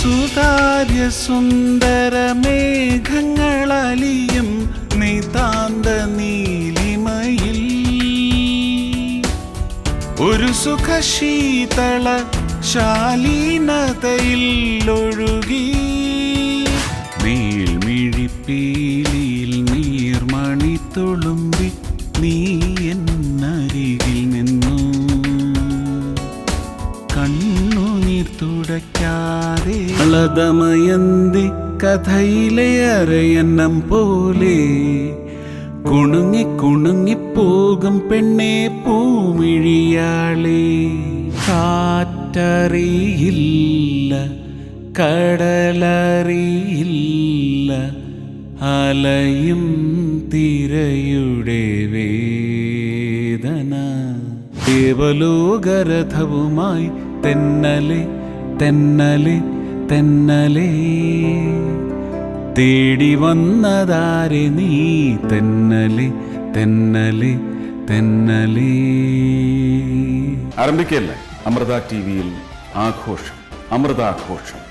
സുതാര്യ സുന്ദര മേഘങ്ങളലിയും നിതാന്ത നീലിമയിൽ ഒരു സുഖശീതള ശാലീനതയിൽ ഒഴുകി നീൾമിഴിപ്പീലിയിൽ നീർമണി തുളുമ്പി നീ എന്നരികിൽ നിന്നു കണ്ണുനീർ തുടയ്ക്കാതെ ദമയന്തി കഥയിലെ അരയന്നം പോലെ കുണുങ്ങി കുണുങ്ങിപ്പോകും പെണ്ണെ പൂമിഴിയാളെ കാറ്ററിയില്ല കടലറിയില്ല അലയും തിരയുടെ വേദന ദേവലോകരഥവുമായി തെന്നലെ തെന്നലെ തെന്നലെ തേടി വന്നതാരെ നീ തെന്നലെ തെന്നലെ തെന്നലെ. ആരംഭിക്കല്ലേ അമൃത ടിവിയിൽ ആഘോഷം, അമൃതാഘോഷം.